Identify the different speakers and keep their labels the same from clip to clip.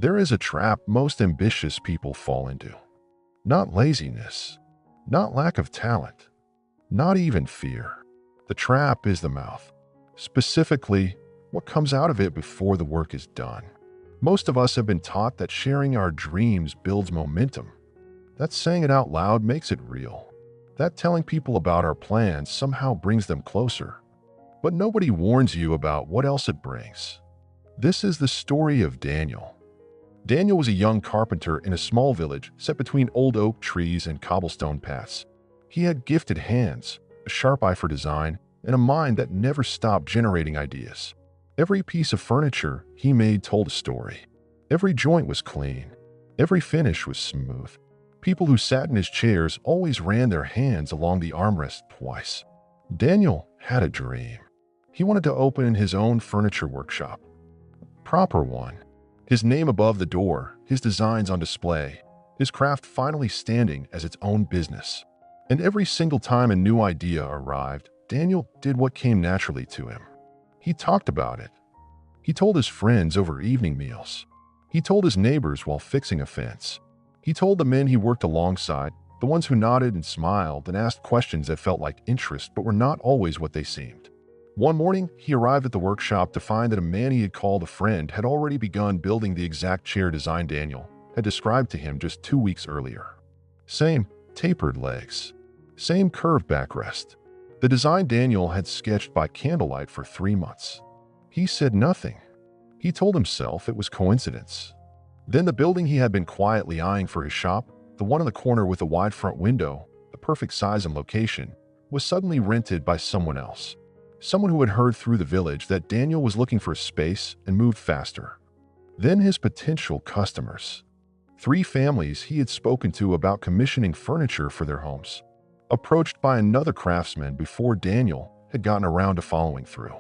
Speaker 1: There is a trap most ambitious people fall into. Not laziness, not lack of talent, not even fear. The trap is the mouth. Specifically, what comes out of it before the work is done. Most of us have been taught that sharing our dreams builds momentum, that saying it out loud makes it real, that telling people about our plans somehow brings them closer. But nobody warns you about what else it brings. This is the story of Daniel. Daniel was a young carpenter in a small village set between old oak trees and cobblestone paths. He had gifted hands, a sharp eye for design, and a mind that never stopped generating ideas. Every piece of furniture he made told a story. Every joint was clean. Every finish was smooth. People who sat in his chairs always ran their hands along the armrest twice. Daniel had a dream. He wanted to open his own furniture workshop. A proper one. His name above the door, his designs on display, his craft finally standing as its own business. And every single time a new idea arrived, Daniel did what came naturally to him. He talked about it. He told his friends over evening meals. He told his neighbors while fixing a fence. He told the men he worked alongside, the ones who nodded and smiled and asked questions that felt like interest but were not always what they seemed. One morning, he arrived at the workshop to find that a man he had called a friend had already begun building the exact chair design Daniel had described to him just 2 weeks earlier. Same tapered legs, same curved backrest. The design Daniel had sketched by candlelight for 3 months. He said nothing. He told himself it was coincidence. Then the building he had been quietly eyeing for his shop, the one in the corner with a wide front window, the perfect size and location, was suddenly rented by someone else. Someone who had heard through the village that Daniel was looking for space and moved faster. Then his potential customers. 3 families he had spoken to about commissioning furniture for their homes. Approached by another craftsman before Daniel had gotten around to following through.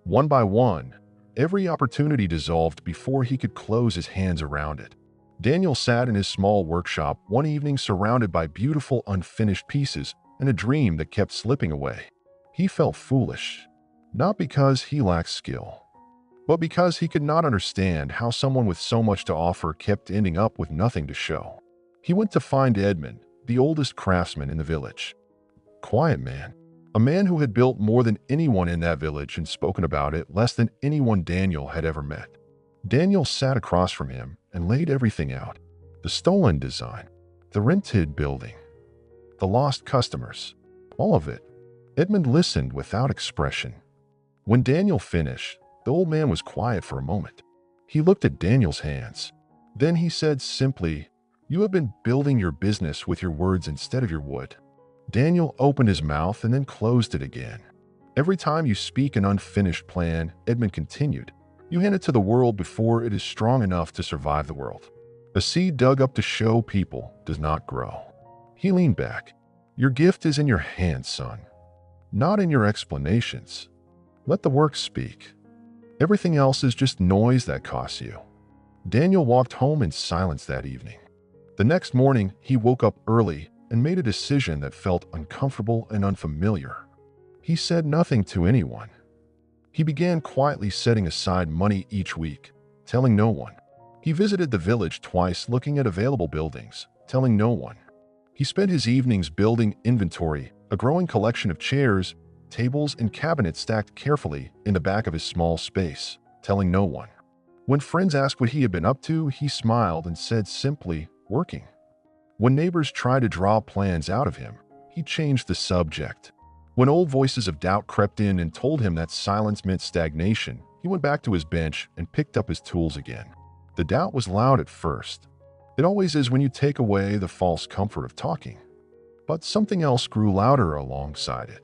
Speaker 1: One by one, every opportunity dissolved before he could close his hands around it. Daniel sat in his small workshop one evening surrounded by beautiful unfinished pieces and a dream that kept slipping away. He felt foolish, not because he lacked skill, but because he could not understand how someone with so much to offer kept ending up with nothing to show. He went to find Edmund, the oldest craftsman in the village. Quiet man, a man who had built more than anyone in that village and spoken about it less than anyone Daniel had ever met. Daniel sat across from him and laid everything out. The stolen design, the rented building, the lost customers, all of it. Edmund listened without expression. When Daniel finished, the old man was quiet for a moment. He looked at Daniel's hands. Then he said simply, "You have been building your business with your words instead of your wood." Daniel opened his mouth and then closed it again. "Every time you speak an unfinished plan," Edmund continued, "you hand it to the world before it is strong enough to survive the world. A seed dug up to show people does not grow." He leaned back. "Your gift is in your hands, son. Not in your explanations. Let the work speak. Everything else is just noise that costs you." Daniel walked home in silence that evening. The next morning, he woke up early and made a decision that felt uncomfortable and unfamiliar. He said nothing to anyone. He began quietly setting aside money each week, telling no one. He visited the village twice looking at available buildings, telling no one. He spent his evenings building inventory, a growing collection of chairs, tables, and cabinets stacked carefully in the back of his small space, telling no one. When friends asked what he had been up to, he smiled and said simply, "Working." When neighbors tried to draw plans out of him, he changed the subject. When old voices of doubt crept in and told him that silence meant stagnation, he went back to his bench and picked up his tools again. The doubt was loud at first. It always is when you take away the false comfort of talking. But something else grew louder alongside it.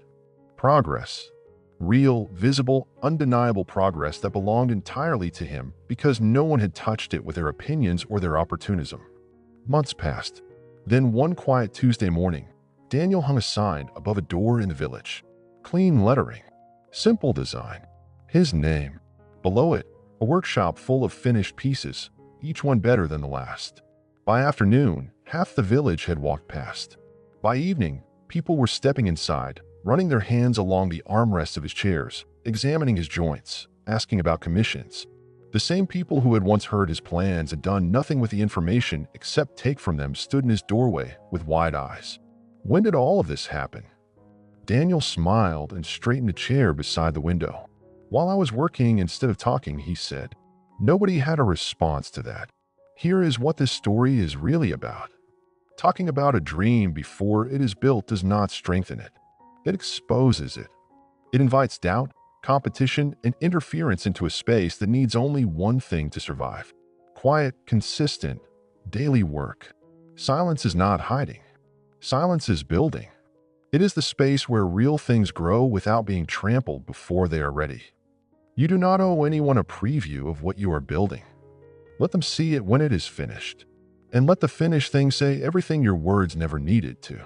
Speaker 1: Progress. Real, visible, undeniable progress that belonged entirely to him because no one had touched it with their opinions or their opportunism. Months passed. Then one quiet Tuesday morning, Daniel hung a sign above a door in the village. Clean lettering. Simple design. His name. Below it, a workshop full of finished pieces, each one better than the last. By afternoon, half the village had walked past. By evening, people were stepping inside, running their hands along the armrests of his chairs, examining his joints, asking about commissions. The same people who had once heard his plans and done nothing with the information except take from them stood in his doorway with wide eyes. When did all of this happen? Daniel smiled and straightened a chair beside the window. While I was working instead of talking, he said. Nobody had a response to that. Here is what this story is really about. Talking about a dream before it is built does not strengthen it. It exposes it. It invites doubt, competition, and interference into a space that needs only one thing to survive. Quiet, consistent, daily work. Silence is not hiding. Silence is building. It is the space where real things grow without being trampled before they are ready. You do not owe anyone a preview of what you are building. Let them see it when it is finished. And let the finished thing say everything your words never needed to.